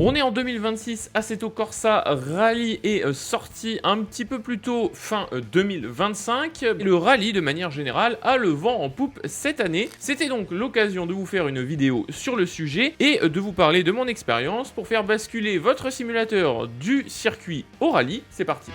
On est en 2026, Assetto Corsa Rally est sorti un petit peu plus tôt, fin 2025. Et le rallye, de manière générale, a le vent en poupe cette année. C'était donc l'occasion de vous faire une vidéo sur le sujet et de vous parler de mon expérience pour faire basculer votre simulateur du circuit au rallye. C'est parti.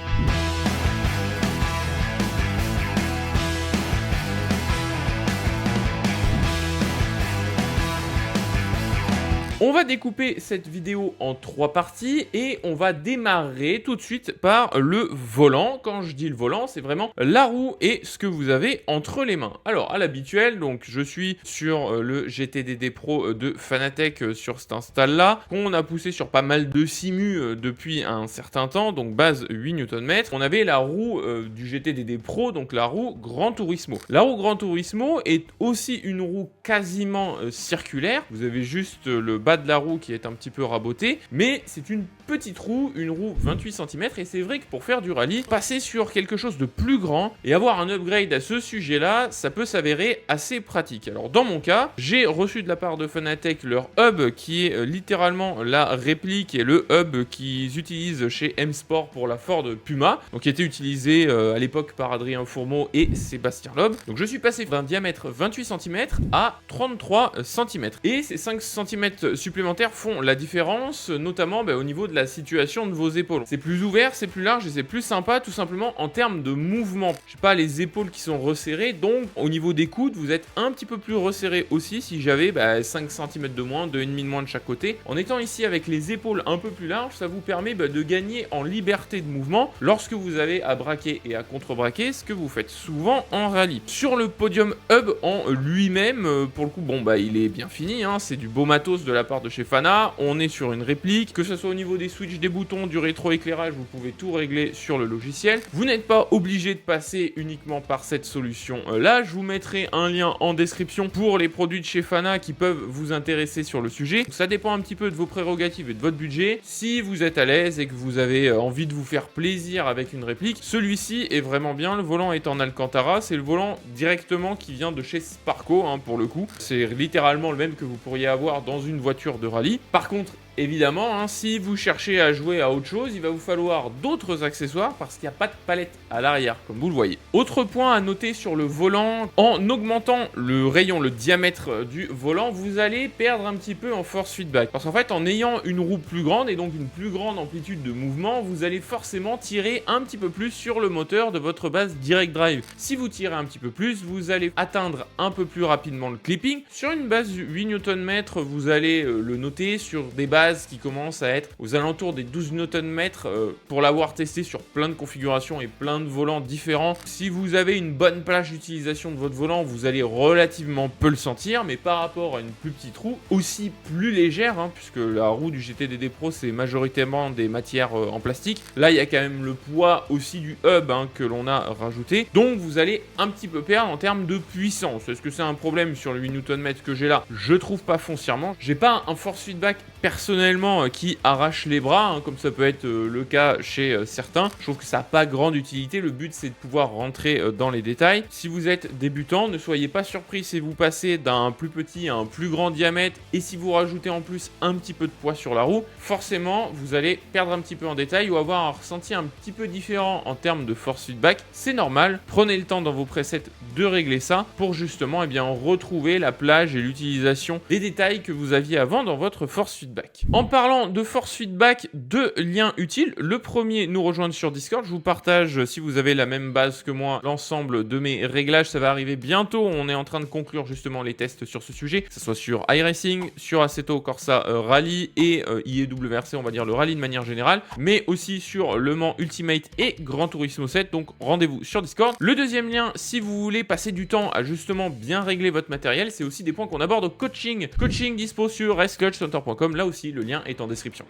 On va découper cette vidéo en 3 parties et on va démarrer tout de suite par le volant. Quand je dis le volant, c'est vraiment la roue et ce que vous avez entre les mains. Alors, à l'habituel, donc je suis sur le GTDD Pro de Fanatec sur cet install-là, qu'on a poussé sur pas mal de simus depuis un certain temps, donc base 8 Nm. On avait la roue du GTDD Pro, donc la roue Gran Turismo. La roue Gran Turismo est aussi une roue quasiment circulaire. Vous avez juste le bas de la roue qui est un petit peu raboté, mais c'est une petite roue, une roue 28 cm, et c'est vrai que pour faire du rallye, passer sur quelque chose de plus grand et avoir un upgrade à ce sujet-là, ça peut s'avérer assez pratique. Alors dans mon cas, j'ai reçu de la part de Fanatec leur hub qui est littéralement la réplique et le hub qu'ils utilisent chez M-Sport pour la Ford Puma, donc qui était utilisé à l'époque par Adrien Fourmeau et Sébastien Loeb. Donc je suis passé d'un diamètre 28 cm à 33 cm, et ces 5 cm supplémentaires font la différence, notamment au niveau de la situation de vos épaules. C'est plus ouvert, c'est plus large et c'est plus sympa tout simplement en termes de mouvement. Je sais pas, les épaules qui sont resserrées, donc au niveau des coudes, vous êtes un petit peu plus resserré aussi si j'avais 5 cm de moins, 2,5 de moins de chaque côté. En étant ici avec les épaules un peu plus larges, ça vous permet de gagner en liberté de mouvement lorsque vous avez à braquer et à contre-braquer, ce que vous faites souvent en rallye. Sur le Podium Hub en lui-même, pour le coup, il est bien fini, hein, c'est du beau matos de la part de chez Fana. On est sur une réplique, que ce soit au niveau des switches, des boutons, du rétroéclairage, vous pouvez tout régler sur le logiciel. Vous n'êtes pas obligé de passer uniquement par cette solution là. Je vous mettrai un lien en description pour les produits de chez Fana qui peuvent vous intéresser sur le sujet. Donc, ça dépend un petit peu de vos prérogatives et de votre budget. Si vous êtes à l'aise et que vous avez envie de vous faire plaisir avec une réplique, celui-ci est vraiment bien. Le volant est en Alcantara, c'est le volant directement qui vient de chez Sparco, hein, pour le coup. C'est littéralement le même que vous pourriez avoir dans une voiture de rallye. Par contre, évidemment, si vous cherchez à jouer à autre chose, il va vous falloir d'autres accessoires parce qu'il n'y a pas de palette à l'arrière, comme vous le voyez. Autre point à noter sur le volant, en augmentant le rayon, le diamètre du volant, vous allez perdre un petit peu en force feedback. Parce qu'en fait, en ayant une roue plus grande et donc une plus grande amplitude de mouvement, vous allez forcément tirer un petit peu plus sur le moteur de votre base direct drive. Si vous tirez un petit peu plus, vous allez atteindre un peu plus rapidement le clipping. Sur une base 8 Nm, vous allez le noter sur des bases qui commence à être aux alentours des 12 Nm pour l'avoir testé sur plein de configurations et plein de volants différents. Si vous avez une bonne plage d'utilisation de votre volant, vous allez relativement peu le sentir, mais par rapport à une plus petite roue, aussi plus légère, puisque la roue du GTDD Pro c'est majoritairement des matières en plastique. Là il y a quand même le poids aussi du hub que l'on a rajouté, donc vous allez un petit peu perdre en termes de puissance. Est-ce que c'est un problème sur le 8 Nm que j'ai là? Je trouve pas foncièrement. J'ai pas un force feedback personnellement qui arrache les bras, comme ça peut être le cas chez certains. Je trouve que ça n'a pas grande utilité. Le but c'est de pouvoir rentrer dans les détails. Si vous êtes débutant, ne soyez pas surpris si vous passez d'un plus petit à un plus grand diamètre, et si vous rajoutez en plus un petit peu de poids sur la roue, forcément vous allez perdre un petit peu en détail ou avoir un ressenti un petit peu différent en termes de force feedback. C'est normal, prenez le temps dans vos presets de régler ça pour justement retrouver la plage et l'utilisation des détails que vous aviez avant dans votre force feedback. En parlant de force feedback, deux liens utiles. Le premier, nous rejoindre sur Discord. Je vous partage, si vous avez la même base que moi, l'ensemble de mes réglages. Ça va arriver bientôt. On est en train de conclure justement les tests sur ce sujet, que ce soit sur iRacing, sur Assetto Corsa Rally et IEWRC, on va dire le rallye de manière générale, mais aussi sur Le Mans Ultimate et Gran Turismo 7. Donc rendez-vous sur Discord. Le deuxième lien, si vous voulez passer du temps à justement bien régler votre matériel, c'est aussi des points qu'on aborde au coaching. Coaching dispo sur raceclutchcenter.com. Là aussi, le lien est en description.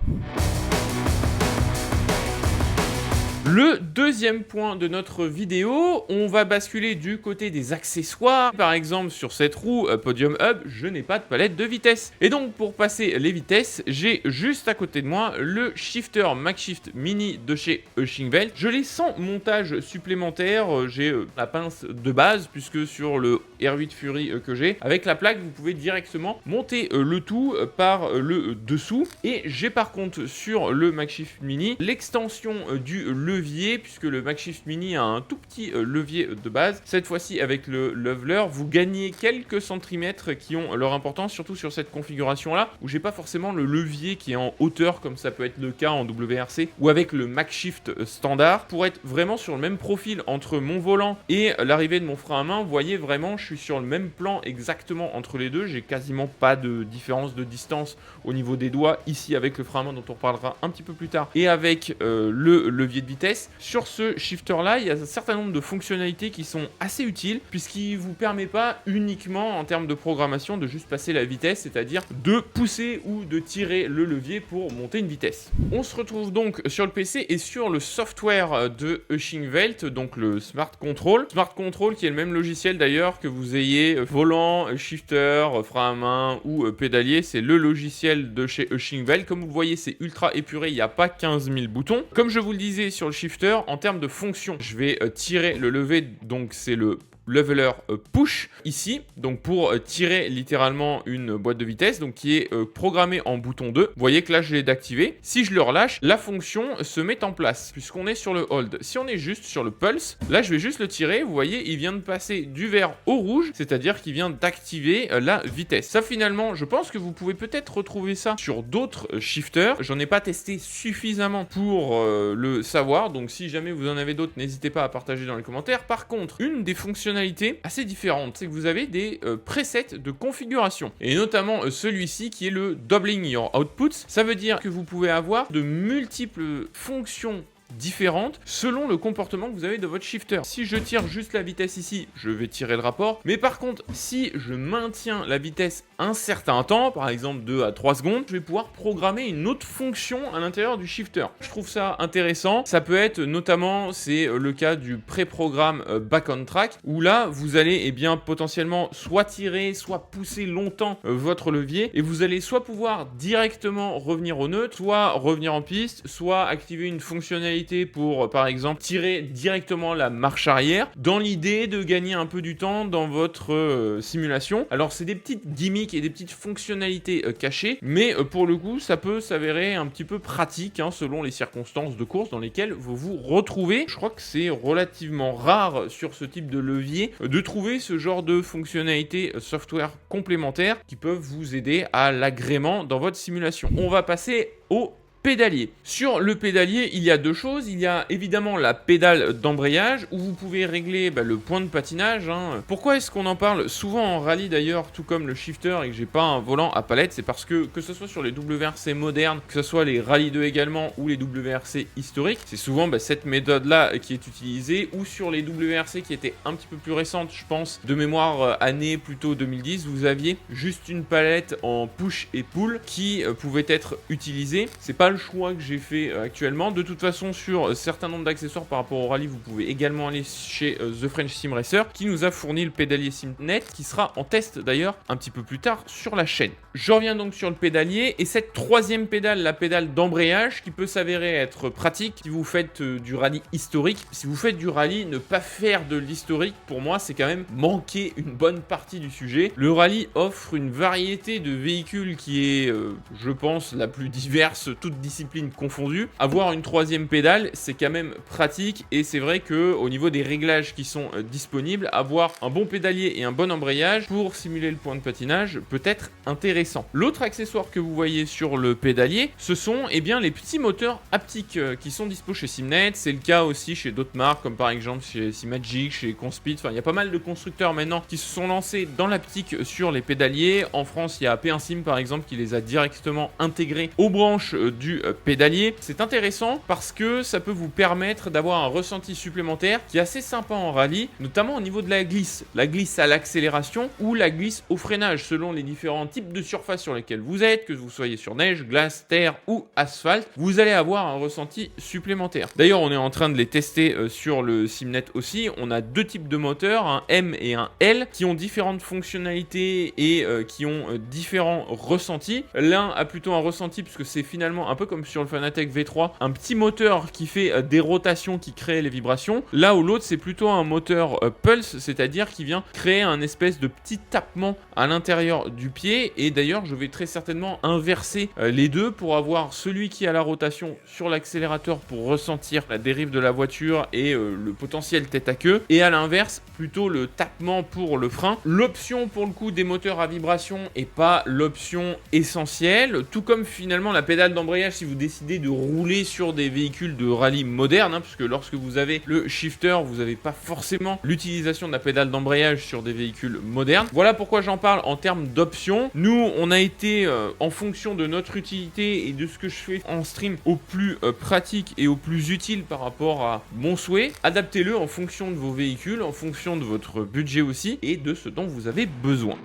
Le deuxième point de notre vidéo, on va basculer du côté des accessoires. Par exemple, sur cette roue Podium Hub, je n'ai pas de palette de vitesse. Et donc, pour passer les vitesses, j'ai juste à côté de moi le shifter MagShift Mini de chez Ushingwelt. Je l'ai sans montage supplémentaire. J'ai la pince de base, puisque sur le R8 Fury que j'ai, avec la plaque, vous pouvez directement monter le tout par le dessous. Et j'ai par contre sur le MagShift Mini l'extension du levier, puisque le MagShift Mini a un tout petit levier de base. Cette fois-ci avec le leveler, vous gagnez quelques centimètres qui ont leur importance, surtout sur cette configuration là où j'ai pas forcément le levier qui est en hauteur comme ça peut être le cas en WRC ou avec le MagShift standard. Pour être vraiment sur le même profil entre mon volant et l'arrivée de mon frein à main, vous voyez vraiment je suis sur le même plan exactement entre les deux. J'ai quasiment pas de différence de distance au niveau des doigts ici avec le frein à main dont on reparlera un petit peu plus tard et avec le levier de vitesse. Sur ce shifter là, il y a un certain nombre de fonctionnalités qui sont assez utiles puisqu'il vous permet pas uniquement en termes de programmation de juste passer la vitesse, c'est-à-dire de pousser ou de tirer le levier pour monter une vitesse. On se retrouve donc sur le PC et sur le software de Ushingwelt, donc le Smart Control. Smart Control qui est le même logiciel d'ailleurs que vous ayez volant, shifter, frein à main ou pédalier, c'est le logiciel de chez Ushingwelt. Comme vous le voyez, c'est ultra épuré, il n'y a pas 15 000 boutons. Comme je vous le disais sur le shifter, en termes de fonction, je vais tirer le lever, donc c'est le leveler push ici, donc pour tirer littéralement une boîte de vitesse, donc qui est programmée en bouton 2. Vous voyez que là je l'ai d'activer. Si je le relâche, la fonction se met en place puisqu'on est sur le hold. Si on est juste sur le pulse, là je vais juste le tirer. Vous voyez, il vient de passer du vert au rouge, c'est-à-dire qu'il vient d'activer la vitesse. Ça finalement, je pense que vous pouvez peut-être retrouver ça sur d'autres shifters. J'en ai pas testé suffisamment pour le savoir, donc si jamais vous en avez d'autres, n'hésitez pas à partager dans les commentaires. Par contre, une des fonctionnalités assez différentes, c'est que vous avez des presets de configuration, et notamment celui-ci qui est le Doubling Your Outputs. Ça veut dire que vous pouvez avoir de multiples fonctions différentes selon le comportement que vous avez de votre shifter. Si je tire juste la vitesse ici, je vais tirer le rapport, mais par contre si je maintiens la vitesse un certain temps, par exemple 2 à 3 secondes, je vais pouvoir programmer une autre fonction à l'intérieur du shifter. Je trouve ça intéressant. Ça peut être notamment, c'est le cas du pré-programme Back on Track, où là vous allez bien potentiellement soit tirer, soit pousser longtemps votre levier, et vous allez soit pouvoir directement revenir au neutre, soit revenir en piste, soit activer une fonctionnalité pour, par exemple, tirer directement la marche arrière, dans l'idée de gagner un peu du temps dans votre simulation. Alors, c'est des petites gimmicks et des petites fonctionnalités cachées, mais pour le coup, ça peut s'avérer un petit peu pratique, selon les circonstances de course dans lesquelles vous vous retrouvez. Je crois que c'est relativement rare sur ce type de levier de trouver ce genre de fonctionnalités software complémentaires qui peuvent vous aider à l'agrément dans votre simulation. On va passer au pédalier. Sur le pédalier, il y a deux choses. Il y a évidemment la pédale d'embrayage où vous pouvez régler le point de patinage. Pourquoi est-ce qu'on en parle souvent en rallye d'ailleurs, tout comme le shifter, et que j'ai pas un volant à palette? C'est parce que ce soit sur les WRC modernes, que ce soit les Rallye 2 également ou les WRC historiques, c'est souvent cette méthode-là qui est utilisée, ou sur les WRC qui étaient un petit peu plus récentes, je pense, de mémoire année plutôt 2010, vous aviez juste une palette en push et pull qui pouvait être utilisée. C'est pas le choix que j'ai fait actuellement. De toute façon, sur un certain nombre d'accessoires par rapport au rallye, vous pouvez également aller chez The French Sim Racer qui nous a fourni le pédalier SimNet, qui sera en test d'ailleurs un petit peu plus tard sur la chaîne. Je reviens donc sur le pédalier et cette troisième pédale, la pédale d'embrayage, qui peut s'avérer être pratique si vous faites du rallye historique. Si vous faites du rallye, ne pas faire de l'historique, pour moi, c'est quand même manquer une bonne partie du sujet. Le rallye offre une variété de véhicules qui est, je pense, la plus diverse, toute discipline confondue. Avoir une troisième pédale, c'est quand même pratique, et c'est vrai que au niveau des réglages qui sont disponibles, avoir un bon pédalier et un bon embrayage pour simuler le point de patinage peut être intéressant. L'autre accessoire que vous voyez sur le pédalier, ce sont les petits moteurs haptiques qui sont dispo chez Simnet. C'est le cas aussi chez d'autres marques comme par exemple chez Simagic, chez Conspeed. Enfin, il y a pas mal de constructeurs maintenant qui se sont lancés dans l'haptique sur les pédaliers. En France, il y a P1 Sim par exemple qui les a directement intégrés aux branches du du pédalier. C'est intéressant parce que ça peut vous permettre d'avoir un ressenti supplémentaire qui est assez sympa en rallye, notamment au niveau de la glisse à l'accélération ou la glisse au freinage selon les différents types de surfaces sur lesquelles vous êtes, que vous soyez sur neige, glace, terre ou asphalte, vous allez avoir un ressenti supplémentaire. D'ailleurs, on est en train de les tester sur le Simnet aussi. On a deux types de moteurs, un M et un L, qui ont différentes fonctionnalités et qui ont différents ressentis. L'un a plutôt un ressenti puisque c'est finalement un peu comme sur le Fanatec V3, un petit moteur qui fait des rotations qui créent les vibrations. Là où l'autre, c'est plutôt un moteur pulse, c'est-à-dire qui vient créer un espèce de petit tapement à l'intérieur du pied. Et d'ailleurs, je vais très certainement inverser les deux pour avoir celui qui a la rotation sur l'accélérateur pour ressentir la dérive de la voiture et le potentiel tête à queue, et à l'inverse plutôt le tapement pour le frein. L'option pour le coup des moteurs à vibration est pas l'option essentielle, tout comme finalement la pédale d'embrayage si vous décidez de rouler sur des véhicules de rallye modernes, puisque lorsque vous avez le shifter, vous n'avez pas forcément l'utilisation de la pédale d'embrayage sur des véhicules modernes. Voilà pourquoi j'en parle en termes d'options. Nous, on a été en fonction de notre utilité et de ce que je fais en stream au plus pratique et au plus utile par rapport à mon souhait. Adaptez-le en fonction de vos véhicules, en fonction de votre budget aussi et de ce dont vous avez besoin.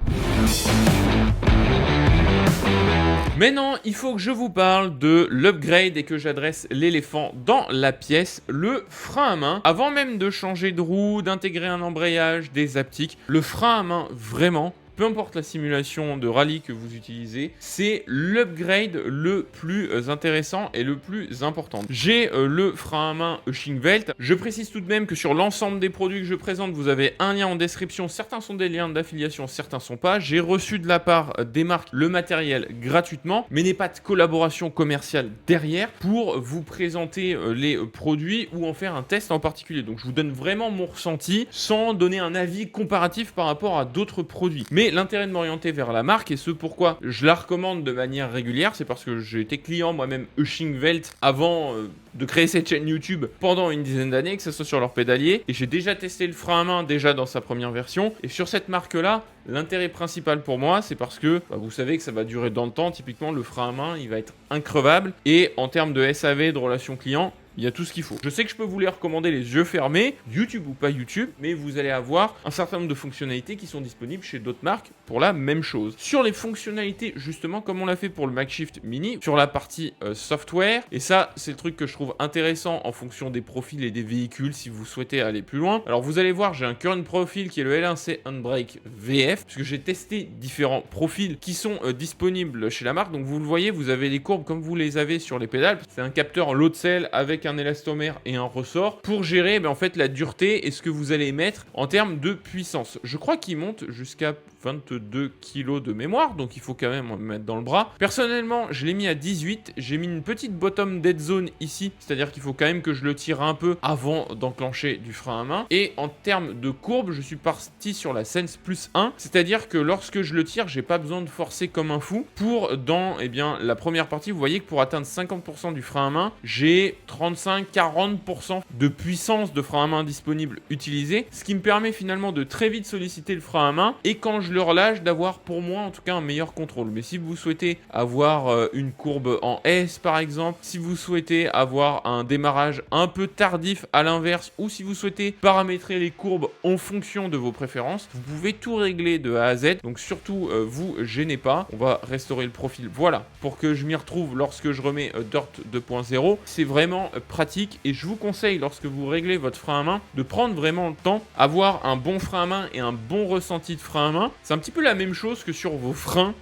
Maintenant, il faut que je vous parle de l'upgrade et que j'adresse l'éléphant dans la pièce, le frein à main. Avant même de changer de roue, d'intégrer un embrayage, des haptiques, le frein à main, vraiment, peu importe la simulation de rallye que vous utilisez, c'est l'upgrade le plus intéressant et le plus important. J'ai le frein à main Ushingwelt. Je précise tout de même que sur l'ensemble des produits que je présente, vous avez un lien en description. Certains sont des liens d'affiliation, certains sont pas. J'ai reçu de la part des marques le matériel gratuitement, mais n'est pas de collaboration commerciale derrière pour vous présenter les produits ou en faire un test en particulier. Donc je vous donne vraiment mon ressenti sans donner un avis comparatif par rapport à d'autres produits. Mais l'intérêt de m'orienter vers la marque et ce pourquoi je la recommande de manière régulière, c'est parce que j'ai été client moi-même Ushingwelt avant de créer cette chaîne YouTube pendant une dizaine d'années, que ce soit sur leur pédalier, et j'ai déjà testé le frein à main déjà dans sa première version. Et sur cette marque-là, l'intérêt principal pour moi, c'est parce que vous savez que ça va durer dans le temps. Typiquement, le frein à main, il va être increvable. Et en termes de SAV, de relation client, il y a tout ce qu'il faut. Je sais que je peux vous les recommander les yeux fermés, YouTube ou pas YouTube, mais vous allez avoir un certain nombre de fonctionnalités qui sont disponibles chez d'autres marques pour la même chose. Sur les fonctionnalités, justement, comme on l'a fait pour le MagShift Mini, sur la partie software, et ça, c'est le truc que je trouve intéressant en fonction des profils et des véhicules si vous souhaitez aller plus loin. Alors, vous allez voir, j'ai un current profil qui est le L1C Handbrake VF, puisque j'ai testé différents profils qui sont disponibles chez la marque. Donc, vous le voyez, vous avez les courbes comme vous les avez sur les pédales. C'est un capteur load cell avec un élastomère et un ressort pour gérer en fait la dureté et ce que vous allez mettre en termes de puissance. Je crois qu'il monte jusqu'à 22 kg de mémoire, donc il faut quand même me mettre dans le bras. Personnellement, je l'ai mis à 18. J'ai mis une petite bottom dead zone ici, c'est-à-dire qu'il faut quand même que je le tire un peu avant d'enclencher du frein à main. Et en termes de courbe, je suis parti sur la Sense plus 1, c'est-à-dire que lorsque je le tire, j'ai pas besoin de forcer comme un fou. Pour dans la première partie, vous voyez que pour atteindre 50% du frein à main, j'ai 35-40% de puissance de frein à main disponible utilisée, ce qui me permet finalement de très vite solliciter le frein à main et quand je le relâche d'avoir pour moi en tout cas un meilleur contrôle. Mais si vous souhaitez avoir une courbe en S par exemple, si vous souhaitez avoir un démarrage un peu tardif à l'inverse ou si vous souhaitez paramétrer les courbes en fonction de vos préférences, vous pouvez tout régler de A à Z. Donc surtout vous gênez pas, on va restaurer le profil. Voilà, pour que je m'y retrouve lorsque je remets Dirt 2.0, c'est vraiment pratique et je vous conseille lorsque vous réglez votre frein à main de prendre vraiment le temps, avoir un bon frein à main et un bon ressenti de frein à main. C'est un petit peu la même chose que sur vos freins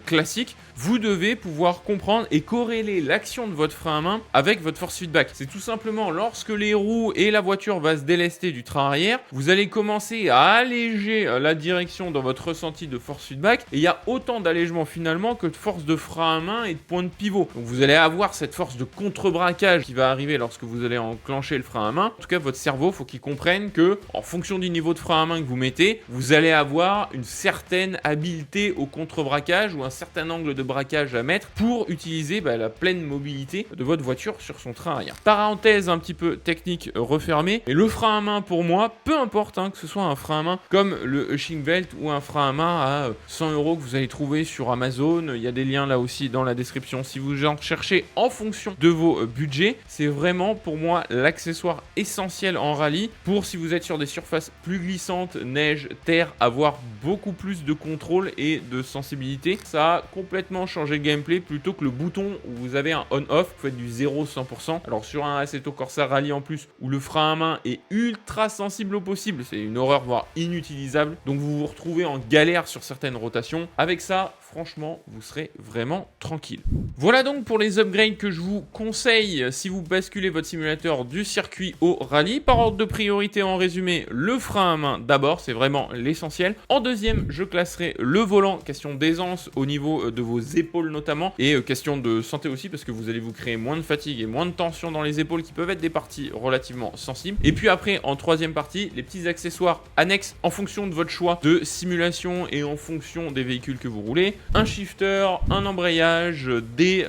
classique, vous devez pouvoir comprendre et corréler l'action de votre frein à main avec votre force feedback. C'est tout simplement lorsque les roues et la voiture va se délester du train arrière, vous allez commencer à alléger la direction dans votre ressenti de force feedback et il y a autant d'allègement finalement que de force de frein à main et de point de pivot. Donc vous allez avoir cette force de contre-braquage qui va arriver lorsque vous allez enclencher le frein à main. En tout cas, votre cerveau, faut qu'il comprenne que en fonction du niveau de frein à main que vous mettez, vous allez avoir une certaine habileté au contre-braquage braquage ou un certain angle de braquage à mettre pour utiliser la pleine mobilité de votre voiture sur son train arrière. Parenthèse un petit peu technique refermée, et le frein à main pour moi, peu importe que ce soit un frein à main comme le Hushing Belt ou un frein à main à 100 € que vous allez trouver sur Amazon, il y a des liens là aussi dans la description si vous en cherchez en fonction de vos budgets. C'est vraiment pour moi l'accessoire essentiel en rallye pour, si vous êtes sur des surfaces plus glissantes, neige, terre, avoir beaucoup plus de contrôle et de sensibilité. Ça a complètement changé le gameplay plutôt que le bouton où vous avez un on-off, vous faites du 0-100%. Alors sur un Assetto Corsa Rally en plus où le frein à main est ultra sensible au possible, c'est une horreur voire inutilisable, donc vous vous retrouvez en galère sur certaines rotations. Avec ça, franchement, vous serez vraiment tranquille. Voilà donc pour les upgrades que je vous conseille si vous basculez votre simulateur du circuit au rallye. Par ordre de priorité, en résumé, le frein à main d'abord, c'est vraiment l'essentiel. En deuxième, je classerai le volant, question d'aisance au niveau de vos épaules notamment, et question de santé aussi, parce que vous allez vous créer moins de fatigue et moins de tension dans les épaules qui peuvent être des parties relativement sensibles. Et puis après, en troisième partie, les petits accessoires annexes en fonction de votre choix de simulation et en fonction des véhicules que vous roulez. Un shifter, un embrayage, des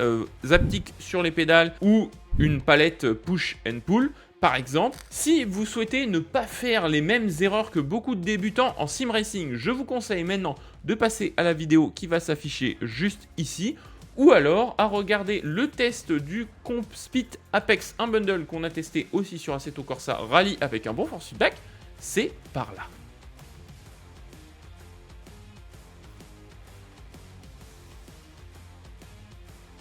haptiques sur les pédales ou une palette push and pull. Par exemple, si vous souhaitez ne pas faire les mêmes erreurs que beaucoup de débutants en sim racing, je vous conseille maintenant de passer à la vidéo qui va s'afficher juste ici, ou alors à regarder le test du Compspit Apex, un bundle qu'on a testé aussi sur Assetto Corsa Rally avec un bon force feedback. C'est par là.